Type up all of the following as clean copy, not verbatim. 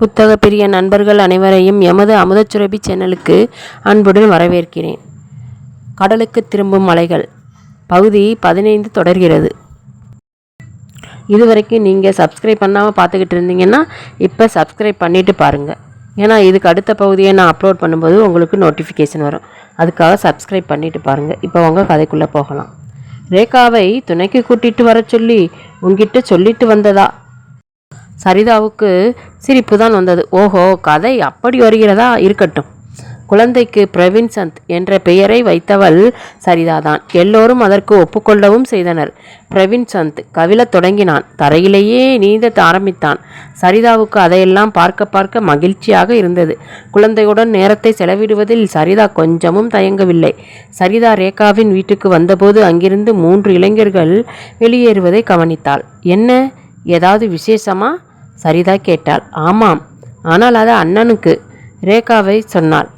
புத்தக பிரிய நண்பர்கள் அனைவரையும் எமது அமுதச்சுரபி சேனலுக்கு அன்புடன் வரவேற்கிறேன். கடலுக்கு திரும்பும் மலைகள் பகுதி 15 தொடர்கிறது. இதுவரைக்கும் நீங்கள் சப்ஸ்கிரைப் பண்ணாமல் பார்த்துக்கிட்டு இருந்தீங்கன்னா இப்போ சப்ஸ்கிரைப் பண்ணிவிட்டு பாருங்கள். ஏன்னா இதுக்கு அடுத்த பகுதியை நான் அப்லோட் பண்ணும்போது உங்களுக்கு நோட்டிஃபிகேஷன் வரும். அதுக்காக சப்ஸ்கிரைப் பண்ணிவிட்டு பாருங்கள். இப்போ உங்கள் கதைக்குள்ளே போகலாம். ரேகாவை துணைக்கு கூட்டிகிட்டு வர சொல்லி உங்ககிட்ட சொல்லிட்டு வந்ததா? சரிதாவுக்கு சிரிப்பு தான் வந்தது. ஓஹோ, கதை அப்படி வருகிறதா? இருக்கட்டும். குழந்தைக்கு பிரவீன் சந்த் என்ற பெயரை வைத்தவள் சரிதாதான். எல்லோரும் அதற்கு ஒப்புக்கொள்ளவும் செய்தனர். பிரவீன் சந்த் கவிழத் தொடங்கினான். தரையிலேயே நீந்த ஆரம்பித்தான். சரிதாவுக்கு அதையெல்லாம் பார்க்க பார்க்க மகிழ்ச்சியாக இருந்தது. குழந்தையுடன் நேரத்தை செலவிடுவதில் சரிதா கொஞ்சமும் தயங்கவில்லை. சரிதா ரேகாவின் வீட்டுக்கு வந்தபோது அங்கிருந்து 3 இளைஞர்கள் வெளியேறுவதை கவனித்தாள். என்ன, ஏதாவது விசேஷமா? சரிதா கேட்டாள். ஆமாம், ஆனால் அது அண்ணனுக்கு. ரேகாவை சொன்னாள்.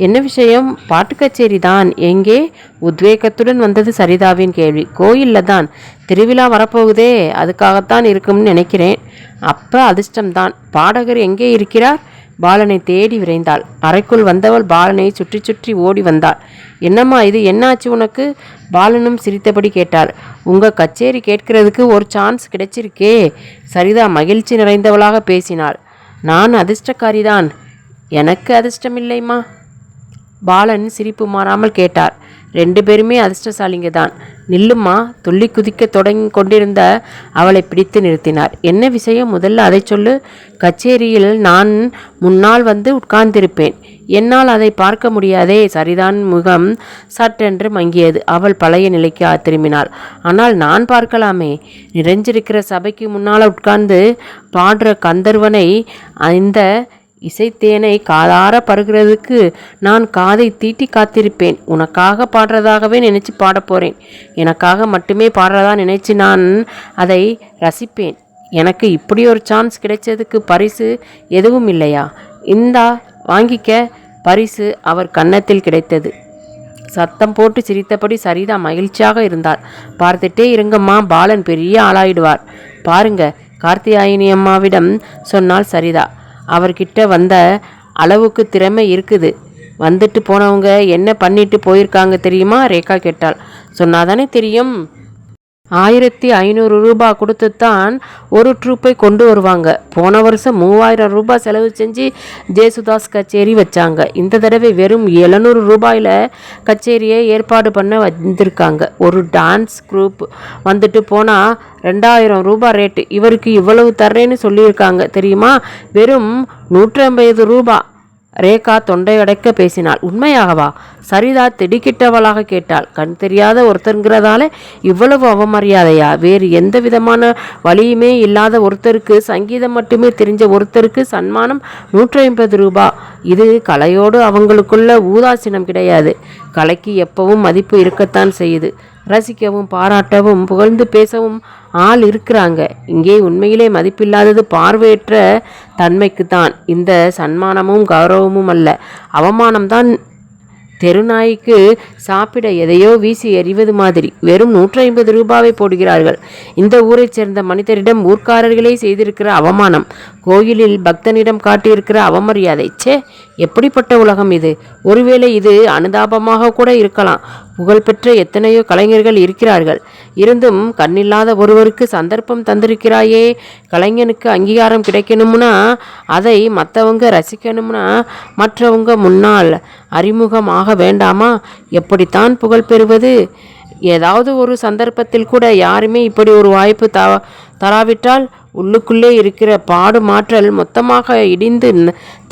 என்ன விஷயம்? பாட்டு கச்சேரி தான். எங்கே? உத்வேகத்துடன் வந்தது சரிதாவின் கேள்வி. கோயிலில் தான். திருவிழா வரப்போகுதே, அதுக்காகத்தான் இருக்கும்னு நினைக்கிறேன். அப்போ அதிர்ஷ்டம்தான். பாடகர் எங்கே இருக்கிறார்? பாலனை தேடி விரைந்தாள். அறைக்குள் வந்தவள் பாலனை சுற்றி சுற்றி ஓடி வந்தாள். என்னம்மா இது, என்னாச்சு உனக்கு? பாலனும் சிரித்தபடி கேட்டாள். உங்கள் கச்சேரி கேட்கறதுக்கு ஒரு சான்ஸ் கிடைச்சிருக்கே. சரிதா மகிழ்ச்சி நிறைந்தவளாக பேசினாள். நான் அதிர்ஷ்டக்காரிதான். எனக்கு அதிர்ஷ்டமில்லைம்மா. பாலன் சிரிப்பு மாறாமல் கேட்டார். 2 பேருமே அதிர்ஷ்டசாலிங்க தான். நில்லும்மா. துள்ளி குதிக்க தொடங்கி கொண்டிருந்த அவளை பிடித்து நிறுத்தினார். என்ன விஷயம்? முதல்ல அதை சொல்லு. கச்சேரியில் நான் முன்னால் வந்து உட்கார்ந்திருப்பேன். என்னால் அதை பார்க்க முடியாதே. சரிதான் முகம் சட்டென்று மங்கியது. அவள் பழைய நிலைக்கு திரும்பினாள். ஆனால் நான் பார்க்கலாமே. நிறைஞ்சிருக்கிற சபைக்கு முன்னால் உட்கார்ந்து பாடுற கந்தர்வனை, இந்த இசைத்தேனை காதார பருகிறதுக்கு நான் காதை தீட்டி காத்திருப்பேன். உனக்காக பாடுறதாகவே நினைச்சு பாடப்போறேன். எனக்காக மட்டுமே பாடுறதா நினைச்சு நான் அதை ரசிப்பேன். எனக்கு இப்படி ஒரு சான்ஸ் கிடைச்சதுக்கு பரிசு எதுவும் இல்லையா? இந்தா வாங்கிக்க. பரிசு அவர் கன்னத்தில் கிடைத்தது. சத்தம் போட்டு சிரித்தபடி சரிதா மகிழ்ச்சியாக இருந்தாள். பார்த்துட்டே இருங்கம்மா, பாலன் பெரிய ஆளாயிடுவார். பாருங்க, கார்த்தியாயினி அம்மாவிடம் சொன்னால் சரிதா. அவர்கிட்ட வந்த அளவுக்கு திறமை இருக்குது. வந்துட்டு போனவங்க என்ன பண்ணிட்டு போயிருக்காங்க தெரியுமா? ரேகா கேட்டாள். சொன்னாதானே தெரியும். 1500 ரூபாய் கொடுத்துத்தான் ஒரு ட்ரூப்பை கொண்டு வருவாங்க. போன வருஷம் 3000 ரூபாய் செலவு செஞ்சு ஜேசுதாஸ் கச்சேரி வச்சாங்க. இந்த தடவை வெறும் 700 ரூபாயில் கச்சேரியை ஏற்பாடு பண்ண வந்திருக்காங்க. ஒரு டான்ஸ் குரூப் வந்துட்டு போனால் 2000 ரூபாய் ரேட்டு. இவருக்கு இவ்வளவு தர்றேன்னு சொல்லியிருக்காங்க தெரியுமா? வெறும் 150 ரூபாய். ரேகா தொண்டையடைக்க பேசினாள். உண்மையாகவா? சரிதா திடுக்கிட்டவளாக கேட்டாள். கண் தெரியாத ஒருத்தருங்கிறதால இவ்வளவு அவமரியாதையா? வேறு எந்த விதமான வழியுமே இல்லாத ஒருத்தருக்கு, சங்கீதம் மட்டுமே தெரிஞ்ச ஒருத்தருக்கு சன்மானம் 150 ரூபாய். இது கலையோடு அவங்களுக்குள்ள ஊதாசீனம் கிடையாது. கலைக்கு எப்பவும் மதிப்பு இருக்கத்தான் செய்யுது. ரசிக்கவும் பாராட்டவும் புகழ்ந்து பேசவும் ஆள் இருக்கிறாங்க. இங்கே உண்மையிலே மதிப்பில்லாதது பார்வையற்ற தன்மைக்கு தான். இந்த சன்மானமும் கௌரவமும் அல்ல, அவமானம்தான். தெருநாய்க்கு சாப்பிட எதையோ வீசி எறிவது மாதிரி வெறும் 150 ரூபாவை போடுகிறார்கள். இந்த ஊரைச் சேர்ந்த மனிதரிடம் ஊர்க்காரர்களே செய்திருக்கிற அவமானம், கோயிலில் பக்தனிடம் காட்டியிருக்கிற அவமரியாதை. சே, எப்படிப்பட்ட உலகம் இது? ஒருவேளை இது அனுதாபமாக கூட இருக்கலாம். புகழ்பெற்ற எத்தனையோ கலைஞர்கள் இருக்கிறார்கள். இருந்தும் கண்ணில்லாத ஒருவருக்கு சந்தர்ப்பம் தந்திருக்கிறாயே. கலைஞனுக்கு அங்கீகாரம் கிடைக்கணும்னா, அதை மற்றவங்க ரசிக்கணும்னா, மற்றவங்க முன்னால் அறிமுகமாக வேண்டாமா? எப்படித்தான் புகழ் பெறுவது? ஏதாவது ஒரு சந்தர்ப்பத்தில் கூட யாருமே இப்படி ஒரு வாய்ப்பு தராவிட்டால் உள்ளுக்குள்ளே இருக்கிற பாடு மாற்றல் மொத்தமாக இடிந்து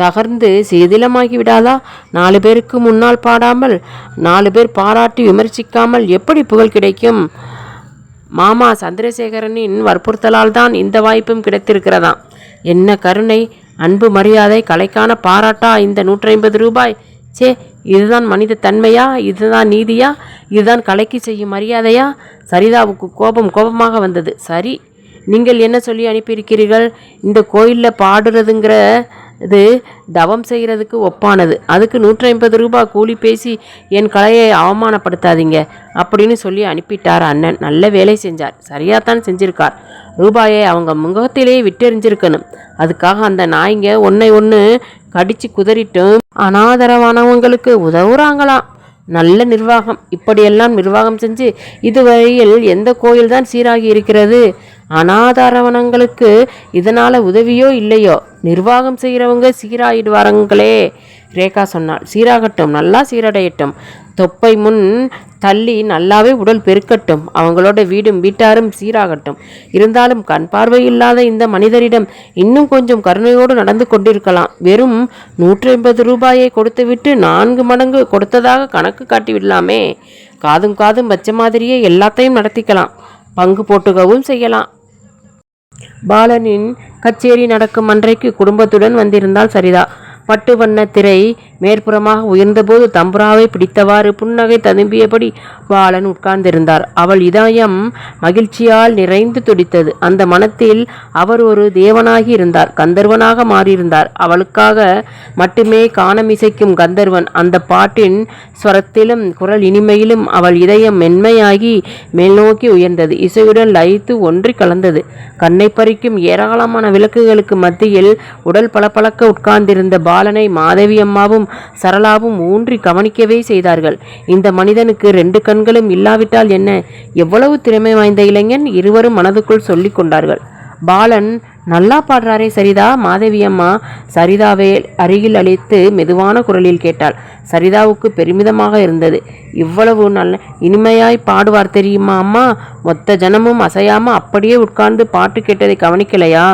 தகர்ந்து சிதிலமாகி விடாதா? 4 பேருக்கு முன்னால் பாடாமல் 4 பேர் பாராட்டி விமர்சிக்காமல் எப்படி புகழ் கிடைக்கும்? மாமா சந்திரசேகரனின் வற்புறுத்தலால் தான் இந்த வாய்ப்பும் கிடைத்திருக்கிறதாம். என்ன கருணை, அன்பு, மரியாதை, கலைக்கான பாராட்டா இந்த 150 ரூபாய்? சே, இதுதான் மனித தன்மையா? இதுதான் நீதியா? இதுதான் கலைக்கு செய்யும் மரியாதையா? சரிதாவுக்கு கோபமாக வந்தது. சரி, நீங்கள் என்ன சொல்லி அனுப்பியிருக்கிறீர்கள்? இந்த கோயிலில் பாடுறதுங்கிற இது தவம் செய்கிறதுக்கு ஒப்பானது. அதுக்கு 150 ரூபாய் கூலி பேசி என் கலையை அவமானப்படுத்தாதீங்க அப்படின்னு சொல்லி அனுப்பிட்டார் அண்ணன். நல்ல வேலை செஞ்சார். சரியாத்தான் செஞ்சிருக்கார். ரூபாயை அவங்க முகத்திலேயே விட்டெறிஞ்சிருக்கணும். அதுக்காக அந்த நாய்ங்க ஒன்று கடிச்சு குதறிட்டும் அனாதரவானவங்களுக்கு உதவுறாங்களாம். நல்ல நிர்வாகம். இப்படியெல்லாம் நிர்வாகம் செஞ்சு இதுவரையில் எந்த கோயில் தான் சீராகி இருக்கிறது? அனாதாரவனங்களுக்கு இதனால் உதவியோ இல்லையோ நிர்வாகம் செய்கிறவங்க சீராயிடுவாருங்களே. ரேகா சொன்னாள். சீராகட்டும், நல்லா சீரடையட்டும். தொப்பை முன் தள்ளி நல்லாவே உடல் பெருக்கட்டும். அவங்களோட வீட்டாரும் சீராகட்டும். இருந்தாலும் கண் பார்வை இல்லாத இந்த மனிதரிடம் இன்னும் கொஞ்சம் கருணையோடு நடந்து கொண்டிருக்கலாம். வெறும் 150 ரூபாயை கொடுத்துவிட்டு 4 மடங்கு கொடுத்ததாக கணக்கு காட்டி விடலாமே. காதும் வச்ச மாதிரியே எல்லாத்தையும் நடத்திக்கலாம். பங்கு போட்டுகவும் செய்யலாம். பாலனின் கச்சேரி நடக்கும் அன்றைக்கு குடும்பத்துடன் வந்திருந்தால் சரிதா. பட்டு வண்ண திரை மேற்புறமாக உயர்ந்தபோது தம்புராவை பிடித்தவாறு புன்னகை ததும்பியபடி பாலன் உட்கார்ந்திருந்தார். அவள் இதயம் மகிழ்ச்சியால் நிறைந்து துடித்தது. அந்த மனத்தில் அவர் ஒரு தேவனாகி இருந்தார். கந்தர்வனாக மாறியிருந்தார். அவளுக்காக மட்டுமே கானமிசைக்கும் கந்தர்வன். அந்த பாட்டின் ஸ்வரத்திலும் குரல் இனிமையிலும் அவள் இதயம் மென்மையாகி மேல்நோக்கி உயர்ந்தது. இசையுடன் லயித்து ஒன்றி கலந்தது. கண்ணை பறிக்கும் ஏராளமான விளக்குகளுக்கு மத்தியில் உடல் பளபளக்க உட்கார்ந்திருந்த பாலனை மாதவி அம்மாவும் சரளாவும் ஊன்றி கவனிக்கவே செய்தார்கள். இந்த மனிதனுக்கு 2 கண்களும் இல்லாவிட்டால் என்ன? எவ்வளவு திறமை வாய்ந்த இளைஞன்! இருவரும் மனதுக்குள் சொல்லிக் கொண்டார்கள். பாலன் நல்லா பாடுறாரே சரிதா. மாதவி அம்மா சரிதாவை அருகில் அழைத்து மெதுவான குரலில் கேட்டாள். சரிதாவுக்கு பெருமிதமாக இருந்தது. இவ்வளவு நல்ல இனிமையாய் பாடுவார் தெரியுமா அம்மா? மொத்த ஜனமும் அசையாம அப்படியே உட்கார்ந்து பாட்டு கேட்டதை கவனிக்கலையா?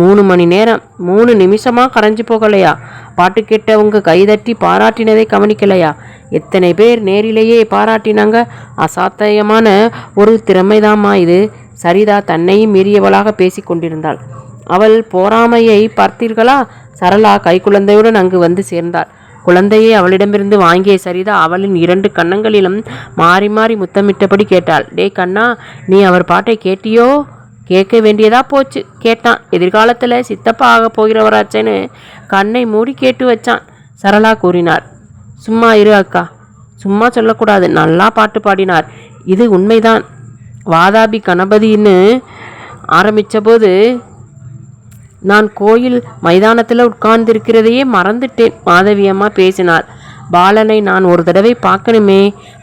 3 மணி நேரம் 3 நிமிஷமா கரைஞ்சு போகலையா? பாட்டு கேட்டவங்க கைதட்டி பாராட்டினதை கவனிக்கலையா? எத்தனை பேர் நேரிலேயே பாராட்டினாங்க. அசாத்தியமான ஒரு திறமைதாம்மா இது. சரிதா தன்னையும் மீறியவளாக பேசி கொண்டிருந்தாள். அவள் போராமையை பார்த்தீர்களா? சரளா கைக்குழந்தையுடன் அங்கு வந்து சேர்ந்தாள். குழந்தையை அவளிடமிருந்து வாங்கிய சரிதா அவளின் 2 கன்னங்களிலும் மாறி மாறி முத்தமிட்டபடி கேட்டாள். டே கண்ணா, நீ அவர் பாட்டை கேட்டியோ? கேட்க வேண்டியதா போச்சு. கேட்டான். எதிர்காலத்தில் சித்தப்பா ஆக போகிறவராச்சேன்னு கண்ணை மூடி கேட்டு வச்சான். சரளா கூறினார். சும்மா இரு அக்கா, சும்மா சொல்லக்கூடாது. நல்லா பாட்டு பாடினார். இது உண்மைதான். வாதாபி கணபதின்னு ஆரம்பித்த போது நான் கோயில் மைதானத்தில் உட்கார்ந்திருக்கிறதையே மறந்துட்டேன். மாதவியம்மா பேசினாள். பாலனை நான் ஒரு தடவை பார்க்கணுமே,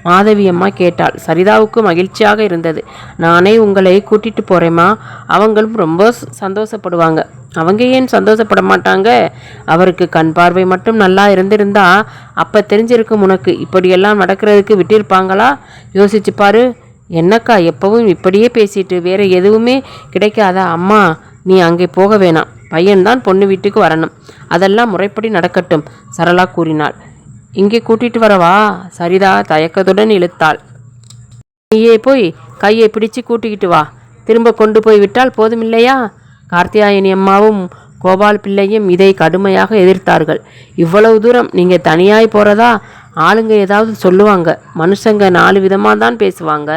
மாதவியம்மா கேட்டாள். சரிதாவுக்கு மகிழ்ச்சியாக இருந்தது. நானே உங்களை கூட்டிட்டு போகிறேம்மா. அவங்களும் ரொம்ப சந்தோஷப்படுவாங்க. அவங்க ஏன் சந்தோஷப்பட மாட்டாங்க? அவருக்கு கண் பார்வை மட்டும் நல்லா இருந்திருந்தா அப்போ தெரிஞ்சிருக்கும் உனக்கு. இப்படியெல்லாம் நடக்கிறதுக்கு விட்டிருப்பாங்களா? யோசிச்சு பாரு. என்னக்கா எப்பவும் இப்படியே பேசிட்டு வேற எதுவுமே கிடைக்காதா? அம்மா, நீ அங்கே போக வேணாம். பையன்தான் பொண்ணு வீட்டுக்கு வரணும். அதெல்லாம் முறைப்படி நடக்கட்டும், சரளா கூறினாள். இங்கே கூட்டிட்டு வரவா? சரிதா தயக்கத்துடன் இழுத்தாள். நீயே போய் கையை பிடிச்சு கூட்டிக்கிட்டு வா. திரும்ப கொண்டு போய் விட்டால் போதுமில்லையா? கார்த்தியாயனி அம்மாவும் கோபால் பிள்ளையும் இதை கடுமையாக எதிர்த்தார்கள். இவ்வளவு தூரம் நீங்கள் தனியாய் போகிறதா? ஆளுங்க ஏதாவது சொல்லுவாங்க. மனுஷங்க 4 விதமாக தான் பேசுவாங்க.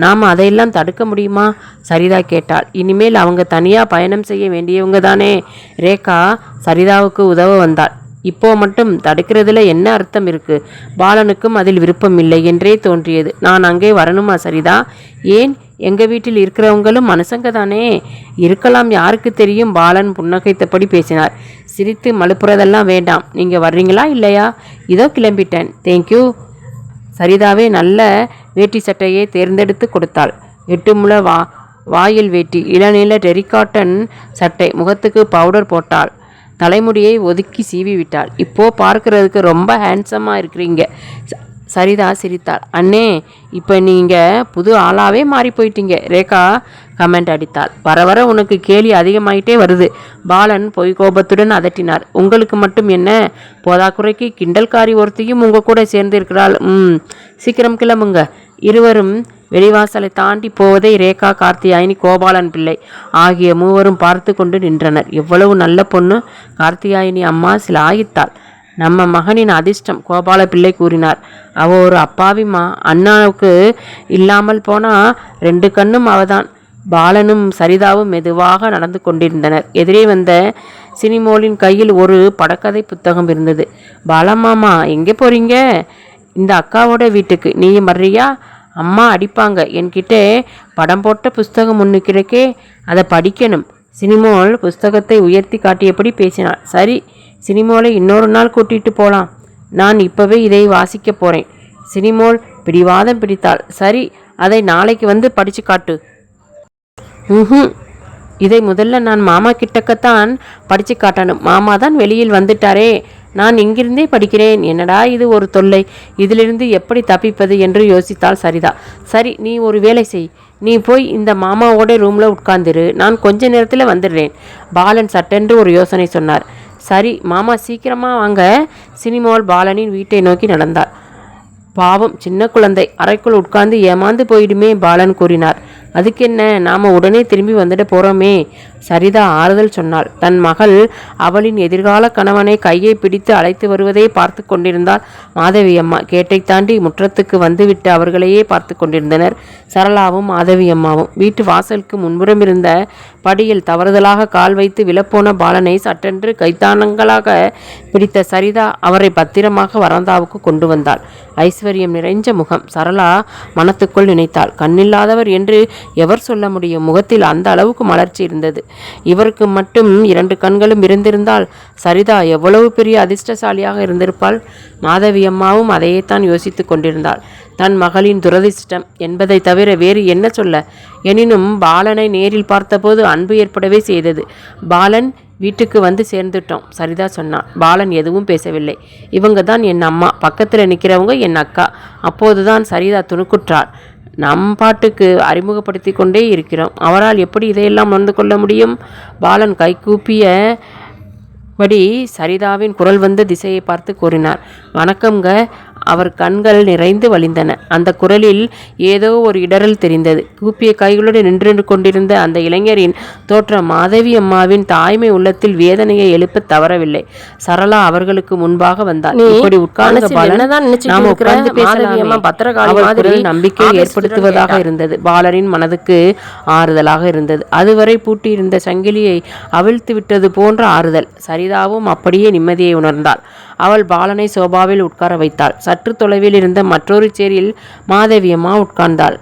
நாம் அதையெல்லாம் தடுக்க முடியுமா? சரிதா கேட்டாள். இனிமேல் அவங்க தனியாக பயணம் செய்ய வேண்டியவங்க தானே. ரேகா சரிதாவுக்கு உதவ வந்தாள். இப்போ மட்டும் தடுக்கிறதுல என்ன அர்த்தம் இருக்கு? பாலனுக்கும் அதில் விருப்பம் இல்லை என்றே தோன்றியது. நான் அங்கே வரணுமா சரிதா? ஏன்? எங்கள் வீட்டில் இருக்கிறவங்களும் மனுஷங்க தானே. இருக்கலாம், யாருக்கு தெரியும். பாலன் புன்னகைத்தபடி பேசினார். சிரித்து மழுப்புறதெல்லாம் வேண்டாம். நீங்கள் வர்றீங்களா இல்லையா? இதோ கிளம்பிட்டேன். தேங்க்யூ. சரிதாவே நல்ல வேட்டி சட்டையை தேர்ந்தெடுத்து கொடுத்தாள். 8 முழ வாயில் வேட்டி, இளநீல டெரிகாட்டன் சட்டை. முகத்துக்கு பவுடர் போட்டாள். தலைமுடியை ஒதுக்கி சீவி விட்டாள். இப்போ பார்க்கறதுக்கு ரொம்ப ஹேண்ட்ஸமாக இருக்கிறீங்க. சரிதா சிரித்தாள். அண்ணே, இப்போ நீங்கள் புது ஆளாகவே மாறி போயிட்டீங்க. ரேகா கமெண்ட் அடித்தாள். வர வர உனக்கு கேலி அதிகமாயிட்டே வருது. பாலன் பொய் கோபத்துடன் அதட்டினார். உங்களுக்கு மட்டும் என்ன? போதாக்குறைக்கு கிண்டல்காரி ஒருத்தையும் உங்கள் கூட சேர்ந்து இருக்கிறாள். சீக்கிரம் கிளம்புங்க. இருவரும் வெளிவாசலை தாண்டி போவதை ரேகா, கார்த்தியாயினி, கோபாலன் பிள்ளை ஆகிய 3வரும் பார்த்து கொண்டு நின்றனர். எவ்வளவு நல்ல பொண்ணு! கார்த்தியாயினி அம்மா சிலாகித்தாள். நம்ம மகனின் அதிர்ஷ்டம், கோபால பிள்ளை கூறினார். அவ ஒரு அப்பாவிம்மா. அண்ணாவுக்கு இல்லாமல் போனால் 2 கண்ணும் அவதான். பாலனும் சரிதாவும் மெதுவாக நடந்து கொண்டிருந்தனர். எதிரே வந்த சினிமோளின் கையில் ஒரு படக்கதை புத்தகம் இருந்தது. பாலமாமா, எங்கே போறீங்க? இந்த அக்காவோட வீட்டுக்கு. நீயும் வர்றியா? அம்மா அடிப்பாங்க. என்கிட்ட படம் போட்ட புஸ்தகம் ஒன்று கிடைக்கே, அதை படிக்கணும். சினிமோள் புஸ்தகத்தை உயர்த்தி காட்டியபடி பேசினாள். சரி, சினிமோளை இன்னொரு நாள் கூட்டிட்டு போகலாம். நான் இப்போவே இதை வாசிக்க போகிறேன். சினிமோள் பிடிவாதம் பிடித்தாள். சரி, அதை நாளைக்கு வந்து படித்து காட்டு. இதை முதல்ல நான் மாமா கிட்டக்கத்தான் படித்து காட்டணும். மாமா தான் வெளியில் வந்துட்டாரே, நான் இங்கிருந்தே படிக்கிறேன். என்னடா இது ஒரு தொல்லை, இதிலிருந்து எப்படி தப்பிப்பது என்று யோசித்தாள் சரிதா. சரி, நீ ஒரு வேலை செய். நீ போய் இந்த மாமாவோட ரூமில் உட்கார்ந்துரு, நான் கொஞ்ச நேரத்தில் வந்துடுறேன். பாலன் சட்டென்று ஒரு யோசனை சொன்னார். சரி மாமா, சீக்கிரமாக வாங்க. சினிமோள் பாலனின் வீட்டை நோக்கி நடந்தாள். பாவம், சின்ன குழந்தை அறைக்குள் உட்கார்ந்து ஏமாந்து போயிடுமே, பாலன் கூறினார். அதுக்கென்ன, நாம் உடனே திரும்பி வந்துட போகிறோமே, சரிதா ஆறுதல் சொன்னாள். தன் மகள் அவளின் எதிர்கால கணவனை கையை பிடித்து அழைத்து வருவதை பார்த்து கொண்டிருந்தாள் மாதவி அம்மா. கேட்டை தாண்டி முற்றத்துக்கு வந்துவிட்டு அவர்களையே பார்த்து கொண்டிருந்தனர் சரளாவும் மாதவி அம்மாவும். வீட்டு வாசலுக்கு முன்புறம் இருந்த படியில் தவறுதலாக கால் வைத்து விழப்போன பாலனை சட்டென்று கைத்தானங்களாக பிடித்த சரிதா அவரை பத்திரமாக வராந்தாவுக்கு கொண்டு வந்தாள். ஐஸ்வர்யம் நிறைஞ்ச முகம். சரளா மனத்துக்குள் நினைத்தாள், கண்ணில்லாதவர் என்று எவர் சொல்ல முடியும்? முகத்தில் அந்த அளவுக்கு மலர்ச்சி இருந்தது. இவருக்கு மட்டும் 2 கண்களும் இருந்திருந்தால் சரிதா எவ்வளவு பெரிய அதிர்ஷ்டசாலியாக இருந்திருப்பாள். மாதவி அம்மாவும் அதையேத்தான் யோசித்து கொண்டிருந்தாள். தன் மகளின் துரதிர்ஷ்டம் என்பதை தவிர வேறு என்ன சொல்ல? எனினும் பாலனை நேரில் பார்த்தபோது அன்பு ஏற்படவே செய்தது. பாலன், வீட்டுக்கு வந்து சேர்ந்துட்டோம், சரிதா சொன்னான். பாலன் எதுவும் பேசவில்லை. இவங்க தான் என் அம்மா, பக்கத்தில் நிற்கிறவங்க என் அக்கா. அப்போதுதான் சரிதா துணுக்குற்றாள். நம் பாட்டுக்கு அறிமுகப்படுத்தி கொண்டே இருக்கிறோம், அவரால் எப்படி இதையெல்லாம் உணர்ந்து கொள்ள முடியும்? பாலன் கைகூப்பியபடி சரிதாவின் குரல் வந்த திசையை பார்த்து கூறினார். வணக்கம்ங்க. அவர் கண்கள் நிறைந்து வழிந்தன. அந்த குரலில் ஏதோ ஒரு இடரல் தெரிந்தது. கூப்பிய கைகளுடன் நின்று கொண்டிருந்த அந்த இளைஞரின் தோற்றம் மாதவி அம்மாவின் தாய்மை உள்ளத்தில் வேதனையை எழுப்ப தவறவில்லை. சரளா அவர்களுக்கு முன்பாக வந்தார். இப்படி உட்கார்ந்து நம்பிக்கை ஏற்படுத்துவதாக இருந்தது. பாலரின் மனதுக்கு ஆறுதலாக இருந்தது. அதுவரை பூட்டியிருந்த சங்கிலியை அவிழ்த்து விட்டது போன்ற ஆறுதல். சரிதாவும் அப்படியே நிம்மதியை உணர்ந்தாள். அவள் பாலனை சோபாவில் உட்கார வைத்தாள். சற்று தொலைவில் இருந்த மற்றொரு சேரில் மாதவியம்மா உட்கார்ந்தாள்.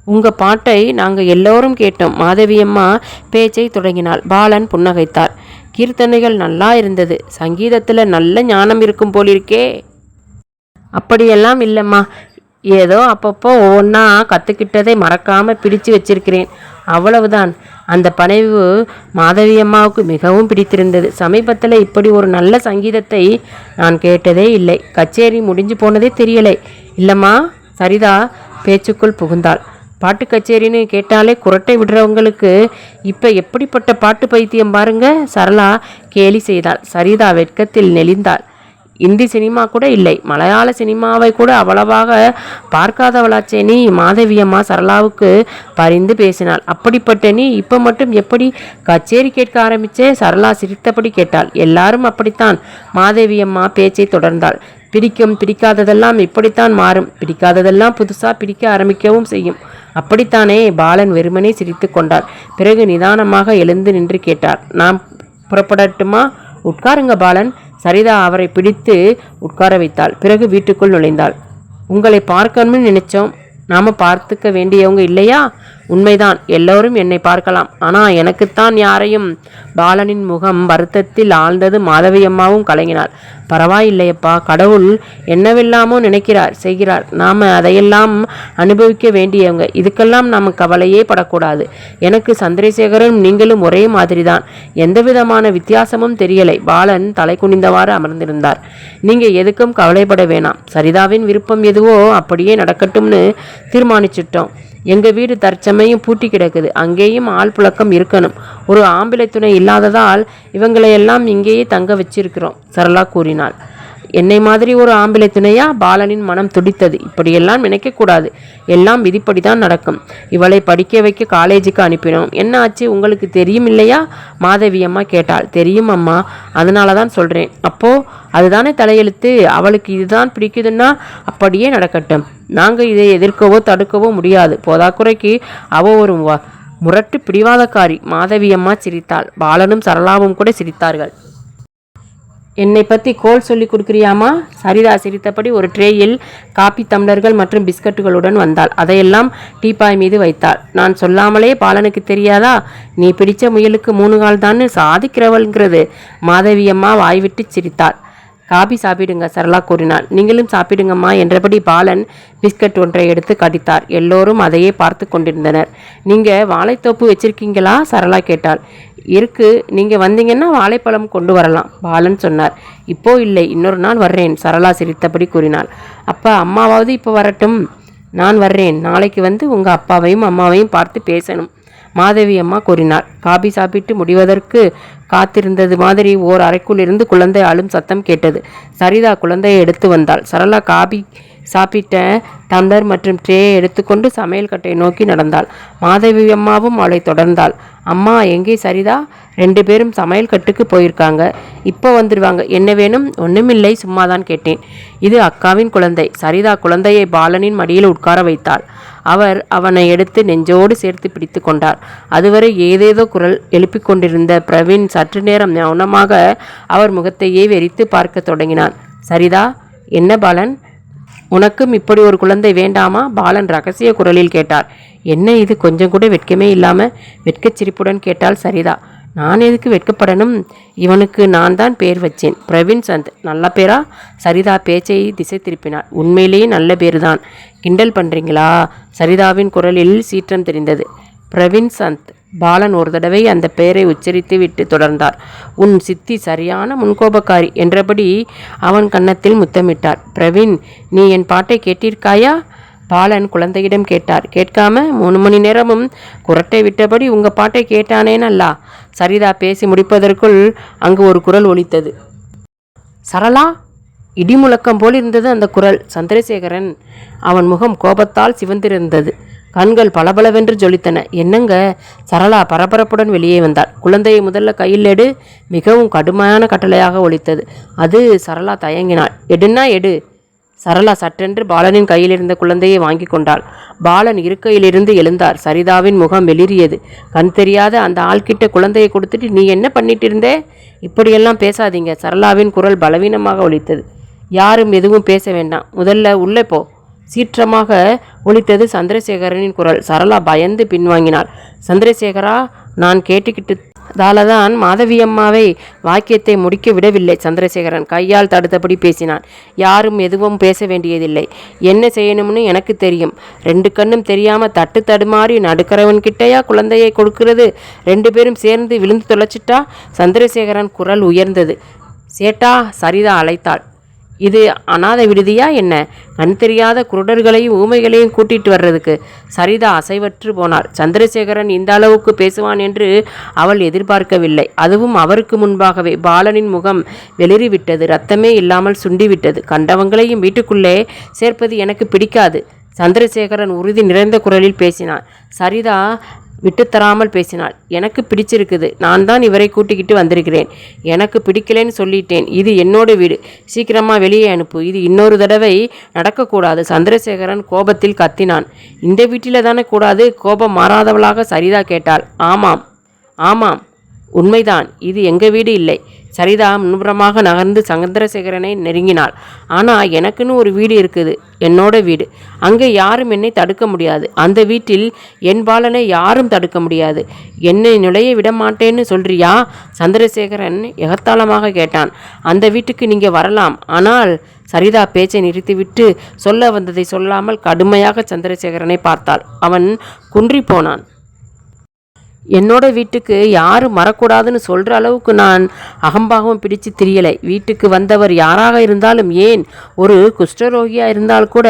உங்க பாட்டை நாங்கள் எல்லோரும் கேட்டோம். மாதவியம்மா பேச்சை தொடங்கினாள். பாலன் புன்னகைத்தார். கீர்த்தனைகள் நல்லா இருந்தது. சங்கீதத்தில் நல்ல ஞானம் இருக்கும் போலிருக்கே. அப்படியெல்லாம் இல்லைம்மா, ஏதோ அப்பப்போ ஒவ்வொன்றா கற்றுக்கிட்டதை மறக்காமல் பிடிச்சு வச்சிருக்கிறேன், அவ்வளவுதான். அந்த பணிவு மாதவி அம்மாவுக்கு மிகவும் பிடித்திருந்தது. சமீபத்தில் இப்படி ஒரு நல்ல சங்கீதத்தை நான் கேட்டதே இல்லை. கச்சேரி முடிஞ்சு போனதே தெரியலை. இல்லைம்மா, சரிதா பேச்சுக்குள் புகுந்தாள். பாட்டு கச்சேரின்னு கேட்டாலே குரட்டை விடுறவங்களுக்கு இப்போ எப்படிப்பட்ட பாட்டு பைத்தியம் பாருங்க, சரளா கேலி செய்தாள். சரிதா வெட்கத்தில் நெளிந்தாள். இந்தி சினிமா கூட இல்லை, மலையாள சினிமாவை கூட அவ்வளவாக பார்க்காதவளாச்சே நீ. மாதவியம்மா சரளாவுக்கு பரிந்து பேசினாள். அப்படிப்பட்ட நீ இப்போ மட்டும் எப்படி கச்சேரி கேட்க ஆரம்பிச்சே? சரளா சிரித்தபடி கேட்டாள். எல்லாரும் அப்படித்தான். மாதவியம்மா பேச்சை தொடர்ந்தாள். பிடிக்கும் பிடிக்காததெல்லாம் இப்படித்தான் மாறும். பிடிக்காததெல்லாம் புதுசாக பிடிக்க ஆரம்பிக்கவும் செய்யும். அப்படித்தானே? பாலன் வெறுமனே சிரித்து கொண்டார். பிறகு நிதானமாக எழுந்து நின்று கேட்டார். நான் புறப்படட்டுமா? உட்காருங்க பாலன். சரிதா அவரை பிடித்து உட்கார வைத்தாள். பிறகு வீட்டுக்குள் நுழைந்தாள். உங்களை பார்க்கணும்னு நினைச்சோம். நாம் பார்த்துக்க வேண்டியவங்க இல்லையா? உண்மைதான், எல்லோரும் என்னை பார்க்கலாம், ஆனால் எனக்குத்தான் யாரையும். பாலனின் முகம் வருத்தத்தில் ஆழ்ந்தது. மாதவியம்மாவும் கலங்கினாள். பரவாயில்லையப்பா, கடவுள் என்னவெல்லாமோ நினைக்கிறார், செய்கிறார். நாம் அதையெல்லாம் அனுபவிக்க வேண்டியவங்க. இதுக்கெல்லாம் நாம் கவலையே படக்கூடாது. எனக்கு சந்திரசேகரன் நீங்களும் ஒரே மாதிரி தான், எந்த விதமான வித்தியாசமும் தெரியலை. பாலன் தலை குனிந்தவாறு அமர்ந்திருந்தார். நீங்கள் எதுக்கும் கவலைப்பட வேணாம். சரிதாவின் விருப்பம் எதுவோ அப்படியே நடக்கட்டும்னு தீர்மானிச்சிட்டோம். எங்கள் வீடு தற்சமயம் பூட்டி கிடக்குது. அங்கேயும் ஆள் புழக்கம் இருக்கணும். ஒரு ஆம்பளை துணை இல்லாததால் இவங்களையெல்லாம் இங்கேயே தங்க வச்சிருக்கிறோம், சரளா கூறினாள். என்னை மாதிரி ஒரு ஆம்பளை துணையா? பாலனின் மனம் துடித்தது. இப்படியெல்லாம் நினைக்கக்கூடாது. எல்லாம் விதிப்படி தான் நடக்கும். இவளை படிக்க வைக்க காலேஜுக்கு அனுப்பினோம். என்ன ஆச்சு, உங்களுக்கு தெரியும் இல்லையா? மாதவியம்மா கேட்டாள். தெரியும் அம்மா, அதனால தான் சொல்கிறேன். அப்போது அதுதானே தலையெழுத்து. அவளுக்கு இதுதான் பிடிக்குதுன்னா அப்படியே நடக்கட்டும். நாங்கள் இதை எதிர்க்கவோ தடுக்கவோ முடியாது. போதாக்குறைக்கு அவ ஒரு முரட்டு பிடிவாதக்காரி. மாதவியம்மா சிரித்தாள். பாலனும் சரளாவும் கூட சிரித்தார்கள். என்னை பற்றி கோல் சொல்லி கொடுக்குறியாமா? சரிதா சிரித்தபடி ஒரு ட்ரேயில் காப்பி டம்ளர்கள் மற்றும் பிஸ்கட்டுகளுடன் வந்தாள். அதையெல்லாம் டீப்பாய் மீது வைத்தாள். நான் சொல்லாமலே பாலனுக்கு தெரியாதா? நீ பிடிச்ச முயலுக்கு 3 கால் தான் சாதிக்கிறவள்ங்கிறது. மாதவியம்மா வாய்விட்டு சிரித்தாள். காபி சாப்பிடுங்க, சரளா கூறினாள். நீங்களும் சாப்பிடுங்கம்மா என்றபடி பாலன் பிஸ்கட் ஒன்றை எடுத்து கடித்தார். எல்லோரும் அதையே பார்த்து கொண்டிருந்தனர். நீங்கள் வாழைத்தோப்பு வச்சிருக்கீங்களா? சரளா கேட்டாள். இருக்கு, நீங்கள் வந்தீங்கன்னா வாழைப்பழம் கொண்டு வரலாம், பாலன் சொன்னார். இப்போ இல்லை, இன்னொரு நாள் வர்றேன், சரளா சிரித்தபடி கூறினாள். அப்பா அம்மாவாவது இப்போ வரட்டும். நான் வர்றேன். நாளைக்கு வந்து உங்கள் அப்பாவையும் அம்மாவையும் பார்த்து பேசணும், மாதவி அம்மா கூறினார். காபி சாப்பிட்டு முடிவதற்கு காத்திருந்தது மாதிரி ஓர் அறைக்குள் இருந்து குழந்தை அழும் சத்தம் கேட்டது. சரிதா குழந்தையை எடுத்து வந்தாள். சரளா காபி சாப்பிட்ட டம்ளர் மற்றும் ட்ரேயை எடுத்துக்கொண்டு சமையல் கட்டை நோக்கி நடந்தாள். மாதவி அம்மாவும் அவளை தொடர்ந்தாள். அம்மா எங்கே சரிதா? 2 பேரும் சமையல் கட்டுக்கு போயிருக்காங்க, இப்போ வந்துடுவாங்க. என்ன வேணும்? ஒன்றுமில்லை, சும்மாதான் கேட்டேன். இது அக்காவின் குழந்தை. சரிதா குழந்தையை பாலனின் மடியில் உட்கார வைத்தாள். அவர் அவனை எடுத்து நெஞ்சோடு சேர்த்து பிடித்து கொண்டார். அதுவரை ஏதேதோ குரல் எழுப்பிக் கொண்டிருந்த பிரவீன் சற்று நேரம் மௌனமாக அவர் முகத்தையே வெறித்து பார்க்க தொடங்கினான். சரிதா, என்ன பாலன், உனக்கும் இப்படி ஒரு குழந்தை வேண்டாமா? பாலன் ரகசிய குரலில் கேட்டார். என்ன இது? கொஞ்சம் கூட வெட்கமே இல்லாமல் வெட்கச் சிரிப்புடன் கேட்டாள் சரிதா. நான் எதுக்கு வெட்கப்படணும்? இவனுக்கு நான் தான் பேர் வச்சேன், பிரவீன் சந்த். நல்ல பேரா? சரிதா பேச்சை திசை திருப்பினாள். உண்மையிலேயே நல்ல பேர் தான். கிண்டல் பண்ணுறீங்களா? சரிதாவின் குரலில் சீற்றம் தெரிந்தது. பிரவீன் சந்த். பாலன் ஒரு தடவை அந்த பெயரை உச்சரித்து விட்டு தொடர்ந்தார். உன் சித்தி சரியான முன்கோபக்காரி என்றபடி அவன் கன்னத்தில் முத்தமிட்டார். பிரவீன், நீ என் பாட்டை கேட்டிருக்காயா? பாலன் குழந்தையிடம் கேட்டார். கேட்காம 3 மணி நேரமும் குரட்டை விட்டபடி உங்கள் பாட்டை கேட்டானேனல்லா. சரிதா பேசி முடிப்பதற்குள் அங்கு ஒரு குரல் ஒலித்தது. சரளா! இடிமுழக்கம் போல் இருந்தது அந்த குரல். சந்திரசேகரன். அவன் முகம் கோபத்தால் சிவந்திருந்தது. கண்கள் பளபளவென்று ஜொலித்தன. என்னங்க? சரளா பரபரப்புடன் வெளியே வந்தாள். குழந்தையை முதல்ல கையில் எடு. மிகவும் கடுமையான கட்டளையாக ஒலித்தது. அது சரளா தயங்கினாள். எடுன்னா எடு. சரளா சற்றென்று பாலனின் கையில் இருந்த குழந்தையை வாங்கி கொண்டாள். பாலன் இருக்கையிலிருந்து எழுந்தார். சரிதாவின் முகம் வெளிரியது. கண் தெரியாத அந்த ஆள்கிட்ட குழந்தையை கொடுத்துட்டு நீ என்ன பண்ணிட்டு இருந்தே? இப்படியெல்லாம் பேசாதீங்க. சரளாவின் குரல் பலவீனமாக ஒலித்தது. யாரும் எதுவும் பேச வேண்டாம், முதல்ல உள்ளே போ. சீற்றமாக ஒலித்தது சந்திரசேகரனின் குரல். சரளா பயந்து பின்வாங்கினாள். சந்திரசேகரா, நான் கேட்டுக்கிட்டதாலதான் மாதவியம்மாவை வாக்கியத்தை முடிக்க விடவில்லை. சந்திரசேகரன் கையால் தடுத்தபடி பேசினான். யாரும் எதுவும் பேச வேண்டியதில்லை. என்ன செய்யணும்னு எனக்கு தெரியும். 2 கண்ணும் தெரியாம தட்டு தடுமாறி நடுக்கிறவன்கிட்டையா குழந்தையை கொடுக்கிறது? 2 பேரும் சேர்ந்து விழுந்து தொலைச்சிட்டா? சந்திரசேகரன் குரல் உயர்ந்தது. சேட்டா, சரிதா அழைத்தாள். இது அநாத விடுதியா என்ன? கண் தெரியாத குருடர்களையும் ஊமைகளையும் கூட்டிட்டு வர்றதுக்கு? சரிதா அசைவற்று போனார். சந்திரசேகரன் இந்த அளவுக்கு பேசுவான் என்று அவள் எதிர்பார்க்கவில்லை. அதுவும் அவருக்கு முன்பாகவே. பாலனின் முகம் வெளிறிவிட்டது. இரத்தமே இல்லாமல் சுண்டிவிட்டது. கண்டவங்களையும் வீட்டுக்குள்ளே சேர்ப்பது எனக்கு பிடிக்காது. சந்திரசேகரன் உறுதி நிறைந்த குரலில் பேசினான். சரிதா விட்டுத்தராமல் பேசினாள். எனக்கு பிடிச்சிருக்குது. நான் தான் இவரை கூட்டிக்கிட்டு வந்திருக்கிறேன். எனக்கு பிடிக்கலன்னு சொல்லிட்டேன். இது என்னோட வீடு. சீக்கிரமாக வெளியே அனுப்பு. இது இன்னொரு தடவை நடக்கக்கூடாது. சந்திரசேகரன் கோபத்தில் கத்தினான். இந்த வீட்டில் தானே கூடாது? கோபம் மாறாதவளாக சரிதா கேட்டாள். ஆமாம் ஆமாம், உண்மைதான். இது எங்கள் வீடு இல்லை. சரிதா முன்புறமாக நகர்ந்து சந்திரசேகரனை நெருங்கினாள். ஆனால் எனக்குன்னு ஒரு வீடு இருக்குது, என்னோட வீடு. அங்கே யாரும் என்னை தடுக்க முடியாது. அந்த வீட்டில் என் பாலனை யாரும் தடுக்க முடியாது. என்னை நுழைய விட மாட்டேன்னு சொல்றியா? சந்திரசேகரன் எகத்தாளமாக கேட்டான். அந்த வீட்டுக்கு நீங்கள் வரலாம், ஆனால் சரிதா பேச்சை நிறுத்திவிட்டு சொல்ல வந்ததை சொல்லாமல் கடுமையாக சந்திரசேகரனை பார்த்தாள். அவன் குன்றி போனான். என்னோட வீட்டுக்கு யாரும் வரக்கூடாதுன்னு சொல்கிற அளவுக்கு நான் அகம்பாகவும் பிடிச்சு திரியலை. வீட்டுக்கு வந்தவர் யாராக இருந்தாலும், ஏன் ஒரு குஷ்டரோகியாக இருந்தால் கூட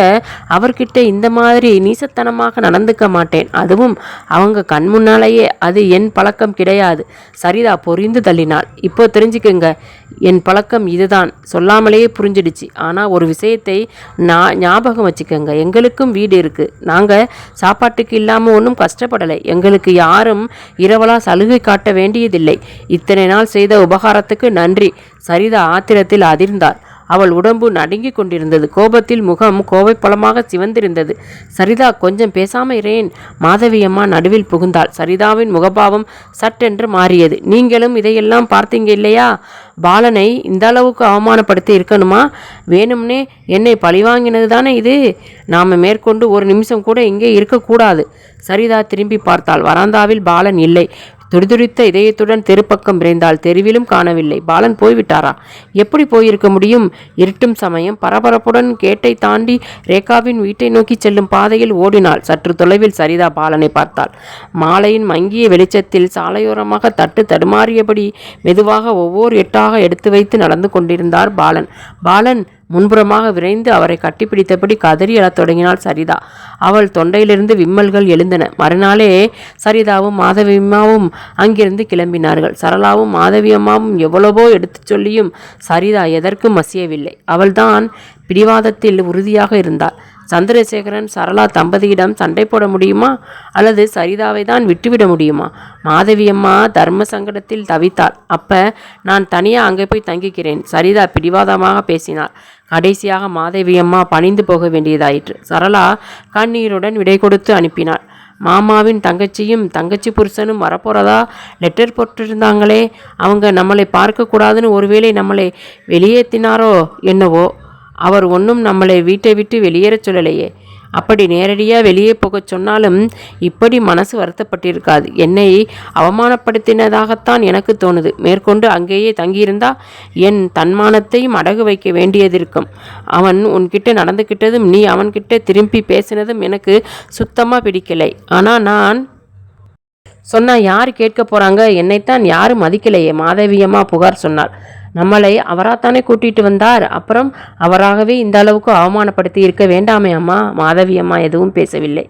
அவர்கிட்ட இந்த மாதிரி நீசத்தனமாக நடந்துக்க மாட்டேன். அதுவும் அவங்க கண் முன்னாலேயே. அது என் பழக்கம் கிடையாது. சரிதா பொறிந்து தள்ளினாள். இப்போ தெரிஞ்சுக்கங்க, என் பழக்கம் இதுதான். சொல்லாமலேயே புரிஞ்சிடுச்சு. ஆனால் ஒரு விஷயத்தை ஞாபகம் வச்சுக்கோங்க. எங்களுக்கும் வீடு இருக்குது. நாங்கள் சாப்பாட்டுக்கு இல்லாமல் ஒன்றும் கஷ்டப்படலை. எங்களுக்கு யாரும் இரவலா சலுகை காட்ட வேண்டியதில்லை. இத்தனை நாள் செய்த உபகாரத்துக்கு நன்றி. சரிதா ஆத்திரத்தில் அதிர்ந்தார். அவள் உடம்பு நடுங்கிக் கொண்டிருந்தது. கோபத்தில் முகம் கோவைப்பழமாக சிவந்திருந்தது. சரிதா, கொஞ்சம் பேசாம இரேன். மாதவி அம்மா நடுவில் புகுந்தாள். சரிதாவின் முகபாவம் சட்டென்று மாறியது. நீங்களும் இதையெல்லாம் பார்த்தீங்க இல்லையா? பாலனை இந்த அளவுக்கு அவமானப்படுத்தி இருக்கணுமா? வேணும்னே என்னை பழிவாங்கினது தானே இது. நாம் மேற்கொண்டு ஒரு நிமிஷம் கூட இங்கே இருக்கக்கூடாது. சரிதா திரும்பி பார்த்தாள். வராந்தாவில் பாலன் இல்லை. துடிதுடித்த இதயத்துடன் தெருப்பக்கம் விரைந்தாள். தெருவிலும் காணவில்லை. பாலன் போய்விட்டாரா? எப்படி போயிருக்க முடியும்? இருட்டும் சமயம். பரபரப்புடன் கேட்டை தாண்டி ரேகாவின் வீட்டை நோக்கி செல்லும் பாதையில் ஓடினாள். சற்று தொலைவில் சரிதா பாலனை பார்த்தாள். மாலையின் மங்கிய வெளிச்சத்தில் சாலையோரமாக தட்டு தடுமாறியபடி மெதுவாக ஒவ்வொரு எட்டாக எடுத்து வைத்து நடந்து கொண்டிருந்தார் பாலன். பாலன் முன்புறமாக விரைந்து அவரை கட்டிப்பிடித்தபடி கதறி எழத் தொடங்கினாள் சரிதா. அவள் தொண்டையிலிருந்து விம்மல்கள் எழுந்தன. மறுநாளே சரிதாவும் மாதவியம்மாவும் அங்கிருந்து கிளம்பினார்கள். சரளாவும் மாதவியம்மாவும் எவ்வளவோ எடுத்துச் சொல்லியும் சரிதா எதற்கும் மசியவில்லை. அவள்தான் பிடிவாதத்தில் உறுதியாக இருந்தாள். சந்திரசேகரன் சரளா தம்பதியிடம் சண்டை போட முடியுமா? அல்லது சரிதாவை தான் விட்டுவிட முடியுமா? மாதவியம்மா தர்ம சங்கடத்தில் தவித்தாள். அப்ப நான் தனியாக அங்கே போய் தங்கிக்கிறேன். சரிதா பிடிவாதமாக பேசினாள். கடைசியாக மாதவியம்மா பணிந்து போக வேண்டியதாயிற்று. சரளா கண்ணீருடன் விடை கொடுத்து அனுப்பினாள். மாமாவின் தங்கச்சியும் தங்கச்சி புருஷனும் வரப்போறதா லெட்டர் போட்டிருந்தாங்களே, அவங்க நம்மளை பார்க்கக்கூடாதுன்னு ஒருவேளை நம்மளை வெளியேற்றினாரோ என்னவோ. அவர் ஒன்றும் நம்மளை வீட்டை விட்டு வெளியேறச் சொல்லலையே. அப்படி நேரடியாக வெளியே போகச் சொன்னாலும் இப்படி மனசு வருத்தப்பட்டிருக்காது. என்னை அவமானப்படுத்தினதாகத்தான் எனக்கு தோணுது. மேற்கொண்டு அங்கேயே தங்கியிருந்தா என் தன்மானத்தையும் அடகு வைக்க வேண்டியதிருக்கும். அவன் உன்கிட்ட நடந்துக்கிட்டதும் நீ அவன்கிட்ட திரும்பி பேசினதும் எனக்கு சுத்தமாக பிடிக்கலை. ஆனால் நான் சொன்னால் யார் கேட்க போகிறாங்க? என்னைத்தான் யாரும் மதிக்கலையே. மாதவியம்மா புகார் சொன்னாள். நம்மளை அவராத்தானே கூட்டிகிட்டு வந்தார். அப்புறம் அவராகவே இந்த அளவுக்கு அவமானப்படுத்தி இருக்க வேண்டாமே அம்மா. மாதவி அம்மா எதுவும் பேசவில்லை.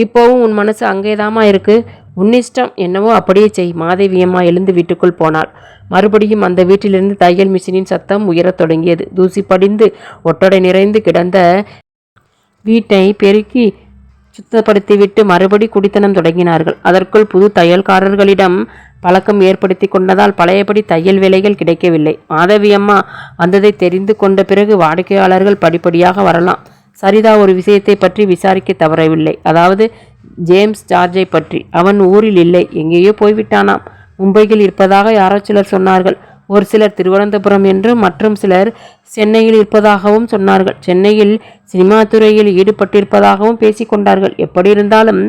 இப்போவும் உன் மனசு அங்கேதாம்மா இருக்கு. உன்னிஷ்டம் என்னவோ அப்படியே செய். மாதவி அம்மா எழுந்து வீட்டுக்குள் போனாள். மறுபடியும் அந்த வீட்டிலிருந்து தையல் மிஷினின் சத்தம் உயரத் தொடங்கியது. தூசி படிந்து ஒட்டடை நிறைந்து கிடந்த வீட்டை பெருக்கி சுத்தப்படுத்திவிட்டு மறுபடி குடித்தனம் தொடங்கினார்கள். அதற்குள் புது தையல்காரர்களிடம் பழக்கம் ஏற்படுத்தி கொண்டதால் பழையபடி தையல் வேலைகள் கிடைக்கவில்லை. மாதவி அம்மா வந்ததை தெரிந்து கொண்ட பிறகு வாடிக்கையாளர்கள் படிப்படியாக வரலாம். சரிதா ஒரு விஷயத்தை பற்றி விசாரிக்க தவறவில்லை. அதாவது ஜேம்ஸ் ஜார்ஜை பற்றி. அவன் ஊரில் இல்லை, எங்கேயோ போய்விட்டானாம். மும்பையில் இருப்பதாக யாரோ சிலர் சொன்னார்கள். ஒரு சிலர் திருவனந்தபுரம் என்றும் மற்றும் சிலர் சென்னையில் இருப்பதாகவும் சொன்னார்கள். சென்னையில் சினிமா துறையில் ஈடுபட்டிருப்பதாகவும் பேசிக்கொண்டார்கள். எப்படி இருந்தாலும்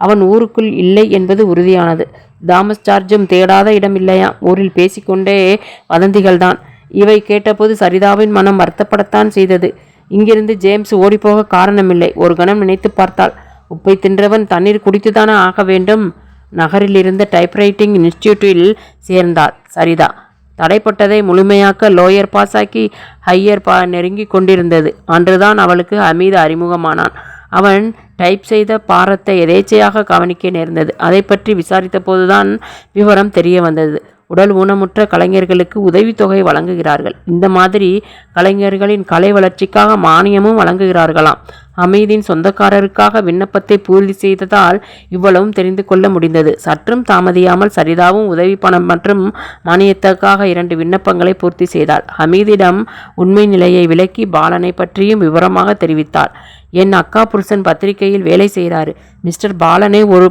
அவன் ஊருக்குள் இல்லை என்பது உறுதியானது. தாமஸ் ஜார்ஜும் தேடாத இடம் இல்லையாம். ஊரில் பேசிக்கொண்டே வதந்திகள்தான். இவை கேட்டபோது சரிதாவின் மனம் வருத்தப்படத்தான் செய்தது. இங்கிருந்து ஜேம்ஸ் ஓடிப்போக காரணமில்லை. ஒரு கணம் நினைத்து பார்த்தாள். உப்பை தின்றவன் தண்ணீர் குடித்துதானே ஆக வேண்டும். நகரில் இருந்த டைப்ரைட்டிங் இன்ஸ்டிடியூட்டில் சேர்ந்தாள் சரிதா. தடைப்பட்டதை முழுமையாக்க லோயர் பாஸாக்கி ஹையர் நெருங்கி கொண்டிருந்தது. அன்றுதான் அவளுக்கு ஹமீது அறிமுகமானான். அவன் டைப் செய்த பாரத்தை எதேச்சையாக கவனிக்க நேர்ந்தது. அதை பற்றி விசாரித்த போதுதான் விவரம் தெரிய வந்தது. உடல் ஊனமுற்ற கலைஞர்களுக்கு உதவித்தொகை வழங்குகிறார்கள். இந்த மாதிரி கலைஞர்களின் கலை வளர்ச்சிக்காக மானியமும் வழங்குகிறார்களாம். ஹமீதின் சொந்தக்காரருக்காக விண்ணப்பத்தை பூர்த்தி செய்ததால் இவ்வளவும் தெரிந்து கொள்ள முடிந்தது. சற்றும் தாமதியாமல் சரிதாவும் உதவி பணம் மற்றும் மானியத்துக்காக 2 விண்ணப்பங்களை பூர்த்தி செய்தாள். ஹமீதிடம் உண்மை நிலையை விளக்கி பாலனை பற்றியும் விவரமாக தெரிவித்தாள். என் அக்கா புருஷன் பத்திரிகையில் வேலை செய்கிறாரு. மிஸ்டர் பாலனை ஒரு